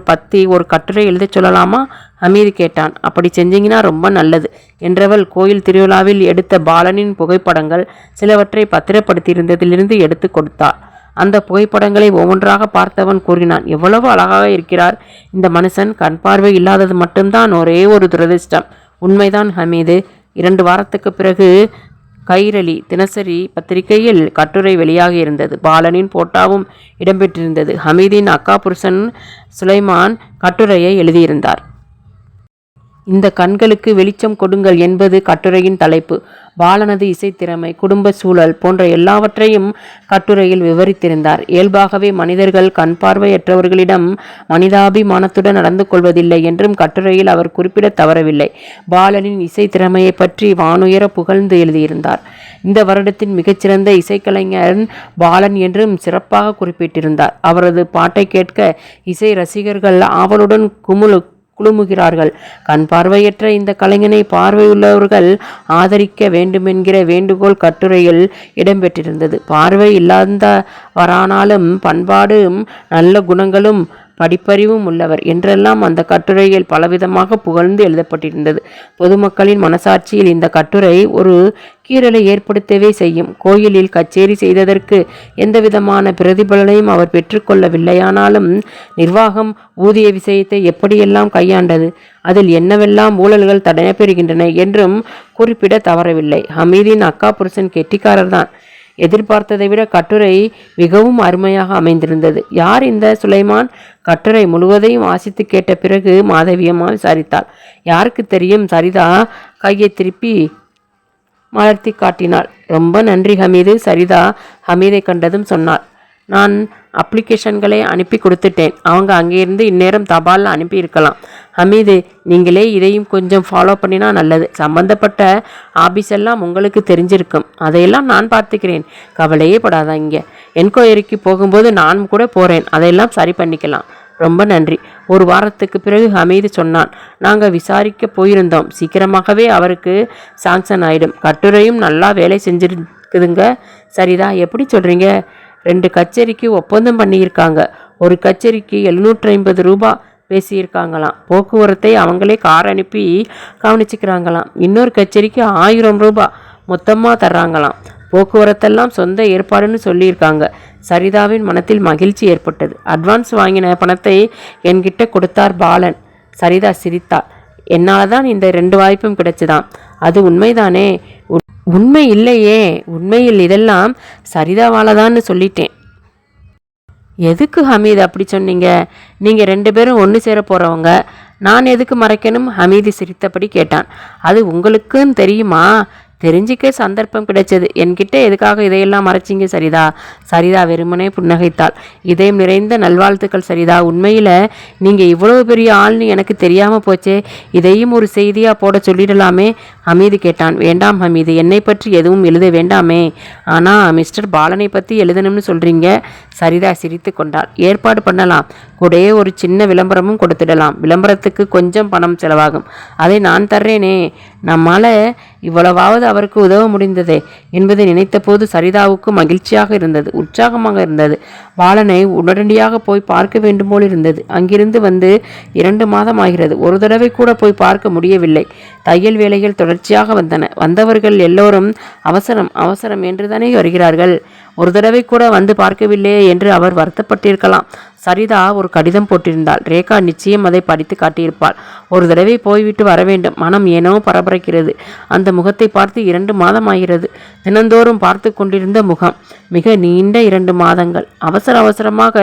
கட்டுரை எழுத சொல்லலாமா? ஹமீது கேட்டான். அப்படி செஞ்சீங்கன்னா ரொம்ப நல்லது என்றவள் கோயில் திருவிழாவில் எடுத்த பாலனின் புகைப்படங்கள் சிலவற்றை பத்திரப்படுத்தியிருந்ததிலிருந்து எடுத்து கொடுத்தாள். அந்த புகைப்படங்களை ஒவ்வொன்றாக பார்த்தவன் கூறினான், எவ்வளவு அழகாக இருக்கிறார் இந்த மனுஷன். கண் பார்வை இல்லாதது மட்டும்தான் ஒரே ஒரு துரதிர்ஷ்டம். உண்மைதான் ஹமீது. 2 வாரத்துக்கு பிறகு கைரளி தினசரி பத்திரிகையில் கட்டுரை வெளியாக இருந்தது. பாலனின் போட்டாவும் இடம்பெற்றிருந்தது. ஹமீதின் அக்கா புருஷன் சுலைமான் கட்டுரையை எழுதியிருந்தார். இந்த கண்களுக்கு வெளிச்சம் கொடுங்கள் என்பது கட்டுரையின் தலைப்பு. பாலனது இசைத்திறமை, குடும்ப சூழல் போன்ற எல்லாவற்றையும் கட்டுரையில் விவரித்திருந்தார். இயல்பாகவே மனிதர்கள் கண் பார்வையற்றவர்களிடம் மனிதாபிமானத்துடன் நடந்து கொள்வதில்லை என்றும் கட்டுரையில் அவர் குறிப்பிட தவறவில்லை. பாலனின் இசைத்திறமையை பற்றி வானுயர புகழ்ந்து எழுதியிருந்தார். இந்த வருடத்தின் மிகச்சிறந்த இசைக்கலைஞர் பாலன் என்றும் சிறப்பாக குறிப்பிட்டிருந்தார். அவரது பாட்டை கேட்க இசை ரசிகர்கள் ஆவலுடன் குழுமுகிறார்கள். கண் பார்வையற்ற இந்த கலைஞனை பார்வையுள்ளவர்கள் ஆதரிக்க வேண்டுமென்கிற வேண்டுகோள் கட்டுரையில் இடம்பெற்றிருந்தது. பார்வை இல்லாதவரானாலும் பண்பாடும் நல்ல குணங்களும் படிப்பறிவும் உள்ளவர் என்றெல்லாம் அந்த கட்டுரையில் பலவிதமாக புகழ்ந்து எழுதப்பட்டிருந்தது. பொதுமக்களின் மனசாட்சியில் இந்த கட்டுரை ஒரு கீறலை ஏற்படுத்தவே செய்யும். கோயிலில் கச்சேரி செய்ததற்கு எந்தவிதமான பிரதிபலனையும் அவர் பெற்றுக்கொள்ளவில்லையானாலும் நிர்வாகம் ஊதிய விஷயத்தை எப்படியெல்லாம் கையாண்டது, அதில் என்னவெல்லாம் ஊழல்கள் நடைபெறுகின்றன என்றும் குறிப்பிட தவறவில்லை. ஹமீதின் அக்கா புருஷன் கெட்டிக்காரர்தான். எதிர்பார்த்ததை விட கட்டுரை மிகவும் அருமையாக அமைந்திருந்தது. யார் இந்த சுலைமான்? கட்டுரை முழுவதையும் வாசித்து கேட்ட பிறகு மாதவியம்மா விசாரித்தாள். யாருக்கு தெரியும்? சரிதா கையை திருப்பி மலர்த்தி காட்டினாள். ரொம்ப நன்றி ஹமீது. சரிதா ஹமீதை கண்டதும் சொன்னாள், நான் அப்ளிகேஷன்களை அனுப்பி கொடுத்துட்டேன். அவங்க அங்கேருந்து இந்நேரம் தபாலில் அனுப்பியிருக்கலாம். ஹமீது, நீங்களே இதையும் கொஞ்சம் ஃபாலோ பண்ணினா நல்லது. சம்பந்தப்பட்ட ஆபீஸ் எல்லாம் உங்களுக்கு தெரிஞ்சிருக்கும். அதையெல்லாம் நான் பார்த்துக்கிறேன், கவலையே படாதாங்க. என்கொயரிக்கு போகும்போது நான் கூட போகிறேன், அதையெல்லாம் சரி பண்ணிக்கலாம். ரொம்ப நன்றி. ஒரு வாரத்துக்கு பிறகு ஹமீது சொன்னான், நாங்கள் விசாரிக்க போயிருந்தோம். சீக்கிரமாகவே அவருக்கு சாங்ஷன் ஆகிடும். கட்டுரையும் நல்லா வேலை செஞ்சுருக்குதுங்க. சரிதா, எப்படி சொல்கிறீங்க? 2 கச்சேரிக்கு ஒப்பந்தம் பண்ணியிருக்காங்க. ஒரு கச்சேரிக்கு 750 ரூபா பேசியிருக்காங்களாம். போக்குவரத்தை அவங்களே கார் அனுப்பி கவனிச்சுக்கிறாங்களாம். இன்னொரு கச்சேரிக்கு 1000 ரூபா மொத்தமாக தர்றாங்களாம். போக்குவரத்தெல்லாம் சொந்த ஏற்பாடுன்னு சொல்லியிருக்காங்க. சரிதாவின் மனத்தில் மகிழ்ச்சி ஏற்பட்டது. அட்வான்ஸ் வாங்கின பணத்தை என்கிட்ட கொடுத்தார் பாலன். சரிதா சிரித்தாள். என்னால் தான் இந்த 2 வாய்ப்பும் கிடைச்சுதான். அது உண்மைதானே? உண்மை இல்லையே. உண்மையில் இதெல்லாம் சரிதாவாலதான்னு சொல்லிட்டேன். எதுக்கு ஹமீது அப்படி சொன்னீங்க? நீங்கள் 2 பேரும் ஒன்று சேர போகிறவங்க. நான் எதுக்கு மறைக்கணும்? ஹமீது சிரித்தபடி கேட்டான். அது உங்களுக்குன்னு தெரியுமா? தெரிஞ்சிக்க சந்தர்ப்பம் கிடைச்சது. என்கிட்ட எதுக்காக இதையெல்லாம் மறைச்சிங்க சரிதா? சரிதா வெறுமனே புன்னகைத்தாள். இதயம் நிறைந்த நல்வாழ்த்துக்கள் சரிதா. உண்மையில் நீங்கள் இவ்வளவு பெரிய ஆள்னு எனக்கு தெரியாமல் போச்சே. இதையும் ஒரு செய்தியாக போட சொல்லிடலாமே? ஹமீது கேட்டான். வேண்டாம் ஹமீது, என்னை பற்றி எதுவும் எழுத வேண்டாமே. ஆனால் மிஸ்டர் பாலனை பற்றி எழுதணும்னு சொல்கிறீங்க. சரிதா சிரித்து கொண்டாள். ஏற்பாடு பண்ணலாம். கூடயே ஒரு சின்ன விளம்பரமும் கொடுத்துடலாம். விளம்பரத்துக்கு கொஞ்சம் பணம் செலவாகும். அதை நான் தர்றேனே. நம்மால் இவ்வளவாவது அவருக்கு உதவ முடிந்ததே என்பதை நினைத்த போது சரிதாவுக்கு மகிழ்ச்சியாக இருந்தது, உற்சாகமாக இருந்தது. பாலனை உடனடியாக போய் பார்க்க வேண்டும் போல் இருந்தது. அங்கிருந்து வந்து 2 மாதம் ஆகிறது. ஒரு தடவை கூட போய் பார்க்க முடியவில்லை. தையல் வேலைகள் தொடர்ச்சியாக வந்தன. வந்தவர்கள் எல்லோரும் அவசரம் அவசரம் என்றுதானே வருகிறார்கள். ஒரு தடவை கூட வந்து பார்க்கவில்லையே என்று அவர் வருத்தப்பட்டிருக்கலாம். சரிதா ஒரு கடிதம் போட்டிருந்தாள். ரேகா நிச்சயம் அதை படித்து காட்டியிருப்பாள். ஒரு தடவை போய்விட்டு வர வேண்டும். மனம் ஏனோ பரபரக்கிறது. அந்த முகத்தை பார்த்து 2 மாதம் ஆகிறது. தினந்தோறும் பார்த்து கொண்டிருந்த முகம். மிக நீண்ட 2 மாதங்கள். அவசரமாக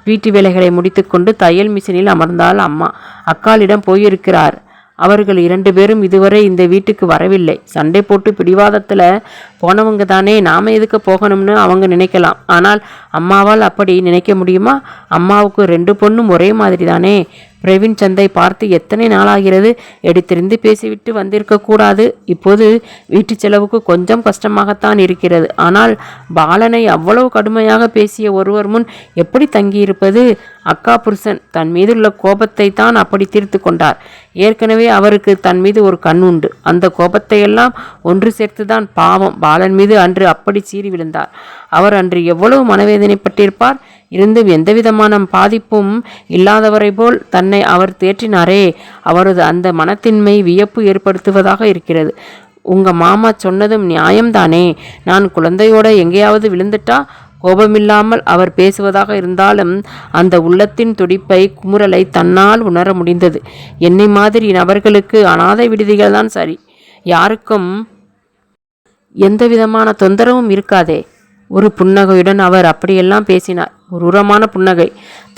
வீட்டு வேலைகளை முடித்துக்கொண்டு தையல் மிஷினில் அமர்ந்தாள் அம்மா. அக்காளிடம் போயிருக்கிறார். அவர்கள் 2 பேரும் இதுவரை இந்த வீட்டுக்கு வரவில்லை. சண்டை போட்டு பிடிவாதத்தில் போனவங்க தானே. நாம் எதுக்கு போகணும்னு அவங்க நினைக்கலாம். ஆனால் அம்மாவால் அப்படி நினைக்க முடியுமா? அம்மாவுக்கு 2 பொண்ணும் ஒரே மாதிரி தானே. பிரவீன் சந்தை பார்த்து எத்தனை நாளாகிறது. எடுத்திருந்து பேசிவிட்டு வந்திருக்கக்கூடாது. இப்போது வீட்டு செலவுக்கு கொஞ்சம் கஷ்டமாகத்தான் இருக்கிறது. ஆனால் பாலனை அவ்வளவு கடுமையாக பேசிய ஒருவர் முன் எப்படி தங்கியிருப்பது? அக்கா புருஷன் தன் மீதுள்ள கோபத்தை தான் அப்படி தீர்த்து கொண்டார். ஏற்கனவே அவருக்கு தன் மீது ஒரு கண் உண்டு. அந்த கோபத்தை எல்லாம் ஒன்று சேர்த்துதான் பாவம் பாலன் மீது அன்று அப்படி சீறி விழுந்தார். அவர் அன்று எவ்வளவு மனவேதனைப்பட்டிருப்பார். இருந்தும் எந்தவிதமான பாதிப்பும் இல்லாதவரை போல் தன்னை அவர் தேற்றினாரே. அவரது அந்த மனத்தின்மை வியப்பு ஏற்படுத்துவதாக இருக்கிறது. உங்க மாமா சொன்னதும் நியாயம்தானே. நான் குழந்தையோட எங்கேயாவது விழுந்துட்டா கோபமில்லாமல் அவர் பேசுவதாக இருந்தாலும் அந்த உள்ளத்தின் துடிப்பை குமுறலை தன்னால் உணர முடிந்தது. என்னை மாதிரி நபர்களுக்கு அனாதை விடுதிகள் தான் சரி. யாருக்கும் எந்த விதமான தொந்தரவும் இருக்காதே. ஒரு புன்னகையுடன் அவர் அப்படியெல்லாம் பேசினார். ஒரு உரமான புன்னகை.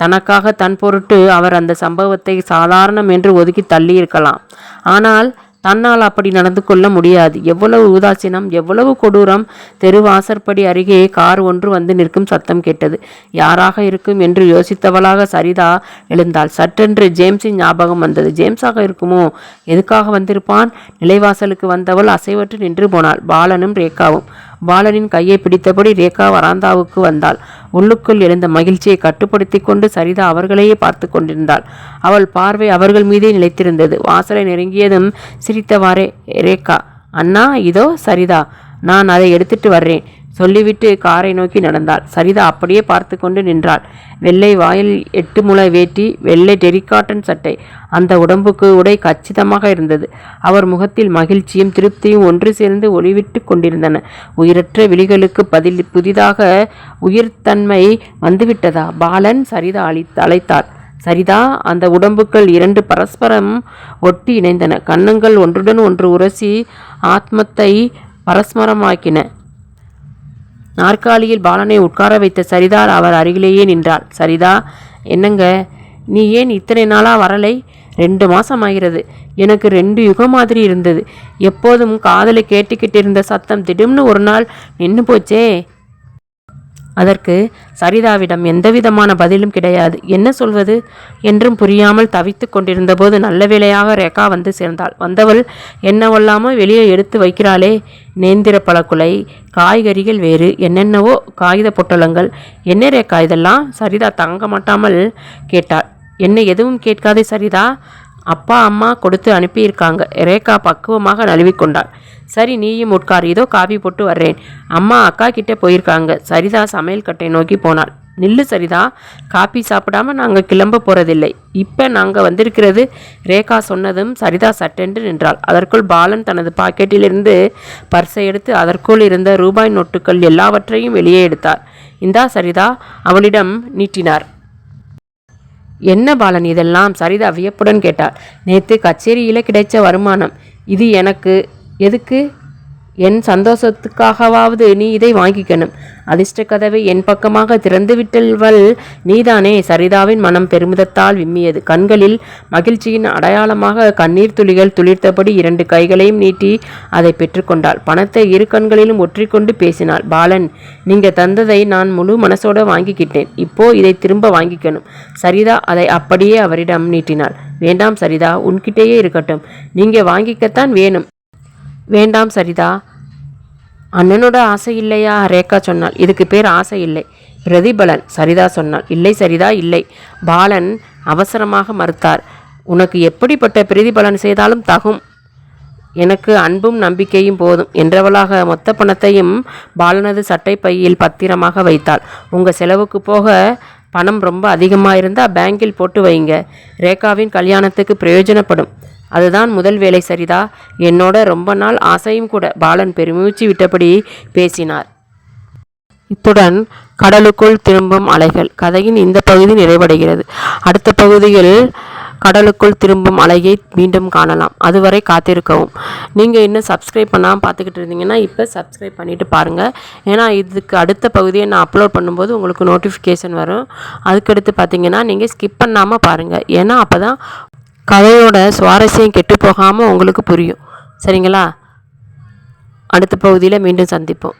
தனக்காக தன் பொருட்டு அவர் அந்த சம்பவத்தை சாதாரணம் என்று ஒதுக்கி தள்ளியிருக்கலாம். ஆனால் தன்னால் அப்படி நடந்து கொள்ள முடியாது. எவ்வளவு உதாசீனம், எவ்வளவு கொடூரம். தெருவாசற்படி அருகே கார் ஒன்று வந்து நிற்கும் சத்தம் கேட்டது. யாராக இருக்கும் என்று யோசித்தவளாக சரிதா எழுந்தாள். சற்றென்று ஜேம்ஸின் ஞாபகம் வந்தது. ஜேம்ஸாக இருக்குமோ? எதுக்காக வந்திருப்பான்? நிலைவாசலுக்கு வந்தவள் அசைவற்று நின்று போனாள். பாலனும் ரேகாவும். பாலனின் கையை பிடித்தபடி ரேகா வராந்தாவுக்கு வந்தாள். உள்ளுக்குள் எழுந்த மகிழ்ச்சியை கட்டுப்படுத்தி கொண்டு சரிதா அவர்களையே பார்த்து கொண்டிருந்தாள். அவள் பார்வை அவர்கள் மீதே நிலைத்திருந்தது. வாசலை நெருங்கியதும் சிரித்தவாறே, ரேகா, அண்ணா இதோ சரிதா, நான் அதை எடுத்துட்டு வர்றேன் சொல்லிவிட்டு காரை நோக்கி நடந்தாள். சரிதா அப்படியே பார்த்து கொண்டு நின்றாள். வெள்ளை வாயில் 8 முழ வேட்டி, வெள்ளை டெரிகாட்டன் சட்டை. அந்த உடம்புக்கு உடை கச்சிதமாக இருந்தது. அவர் முகத்தில் மகிழ்ச்சியும் திருப்தியும் ஒன்று சேர்ந்து ஒளிவிட்டு கொண்டிருந்தன. உயிரற்ற விழிகளுக்கு புதிதாக உயிர்த்தன்மை வந்துவிட்டதா? பாலன், சரிதா அழைத்தாள். சரிதா. அந்த உடம்புகள் 2 பரஸ்பரம் ஒட்டி இணைந்தன. கன்னங்கள் ஒன்றுடன் ஒன்று உரசி ஆத்மத்தை பரஸ்பரமாக்கின. நாற்காலியில் பாலனை உட்கார வைத்த சரிதா அவர் அருகிலேயே நின்றாள். சரிதா, என்னங்க, நீ ஏன் இத்தனை நாளாக வரலை? 2 மாதம் ஆகிறது. எனக்கு 2 யுகம் மாதிரி இருந்தது. எப்போதும் காதலை கேட்டுக்கிட்டு இருந்த சத்தம் திடீர்னு ஒரு நாள் நின்று போச்சே. அதற்கு சரிதாவிடம் எந்தவிதமான பதிலும் கிடையாது. என்ன சொல்வது என்றும் புரியாமல் தவித்து கொண்டிருந்த போது நல்ல வேளையாக ரேகா வந்து சேர்ந்தாள். வந்தவள் என்னவெல்லாமோ வெளியே எடுத்து வைக்கிறாளே, நேந்திர பழக்குலை, காய்கறிகள், வேறு என்னென்னவோ காகித பொட்டலங்கள். என்ன ரேகா இதெல்லாம்? சரிதா தங்க மாட்டாமல் கேட்டாள். என்ன எதுவும் கேட்காதே சரிதா, அப்பா அம்மா கொடுத்து அனுப்பியிருக்காங்க. ரேகா பக்குவமாக நழுவிக்கொண்டாள். சரி, நீயும் உட்கார், இதோ காபி போட்டு வர்றேன். அம்மா அக்கா கிட்டே போயிருக்காங்க. சரிதா சமையல் கட்டை நோக்கி போனாள். நில்லு சரிதா, காபி சாப்பிடாம நாங்கள் கிளம்ப போகிறதில்லை. இப்போ நாங்கள் வந்திருக்கிறது. ரேகா சொன்னதும் சரிதா சட்டென்று நின்றாள். அதற்குள் பாலன் தனது பாக்கெட்டிலிருந்து பர்ஸை எடுத்து அதற்குள் இருந்த ரூபாய் நோட்டுகள் எல்லாவற்றையும் வெளியே எடுத்தார். இந்தா சரிதா, அவளிடம் நீட்டினார். என்ன பாலன் இதெல்லாம்? சரிதா வியப்புடன் கேட்டாள். நேற்று கச்சேரியில் கிடைச்ச வருமானம் இது. எனக்கு எதுக்கு? என் சந்தோஷத்துக்காகவாவது நீ இதை வாங்கிக்கணும். அதிர்ஷ்ட கதவை என் பக்கமாக திறந்து விட்டவள் நீதானே. சரிதாவின் மனம் பெருமிதத்தால் விம்மியது. கண்களில் மகிழ்ச்சியின் அடையாளமாக கண்ணீர் துளிகள் துளிர்த்தபடி 2 கைகளையும் நீட்டி அதை பெற்றுக்கொண்டாள். பணத்தை 2 கண்களிலும் ஒற்றிக்கொண்டு பேசினாள். பாலன், நீங்க தந்ததை நான் முழு மனசோட வாங்கிக்கிட்டேன். இப்போ இதை திரும்ப வாங்கிக்கணும். சரிதா அதை அப்படியே அவரிடம் நீட்டினாள். வேண்டாம் சரிதா, உன்கிட்டேயே இருக்கட்டும். நீங்க வாங்கிக்கத்தான் வேணும். வேண்டாம் சரிதா, அண்ணனோட ஆசை இல்லையா? ரேகா சொன்னாள். இதுக்கு பேர் ஆசை இல்லை, பிரதிபலன். சரிதா சொன்னாள். இல்லை சரிதா, இல்லை. பாலன் அவசரமாக மறுத்தார். உனக்கு எப்படிப்பட்ட பிரதிபலன் செய்தாலும் தகும். எனக்கு அன்பும் நம்பிக்கையும் போதும் என்றவளாக மொத்த பணத்தையும் பாலனது சட்டை பையில் பத்திரமாக வைத்தாள். உங்கள் செலவுக்கு போக பணம் ரொம்ப அதிகமாக இருந்தால் பேங்கில் போட்டு வைங்க. ரேகாவின் கல்யாணத்துக்கு பிரயோஜனப்படும். அதுதான் முதல் வேலை சரிதா. என்னோட ரொம்ப நாள் ஆசையும் கூட. பாலன் பெருமூச்சு விட்டபடி பேசினார். இத்துடன் கடலுக்குள் திரும்பும் அலைகள் கதையின் இந்த பகுதி நிறைவடைகிறது. அடுத்த பகுதியில் கடலுக்குள் திரும்பும் அலையை மீண்டும் காணலாம். அதுவரை காத்திருக்கவும். நீங்கள் இன்னும் சப்ஸ்கிரைப் பண்ணாமல் பார்த்துக்கிட்டு இருந்தீங்கன்னா இப்போ சப்ஸ்கிரைப் பண்ணிவிட்டு பாருங்கள். ஏன்னா இதுக்கு அடுத்த பகுதியை நான் அப்லோட் பண்ணும்போது உங்களுக்கு நோட்டிஃபிகேஷன் வரும். அதுக்கடுத்து பார்த்தீங்கன்னா நீங்கள் ஸ்கிப் பண்ணாமல் பாருங்கள். ஏன்னா அப்போ தான் கதையோட சுவாரஸ்யம் கெட்டு போகாமல் உங்களுக்கு புரியும். சரிங்களா? அடுத்த பகுதியில் மீண்டும் சந்திப்போம்.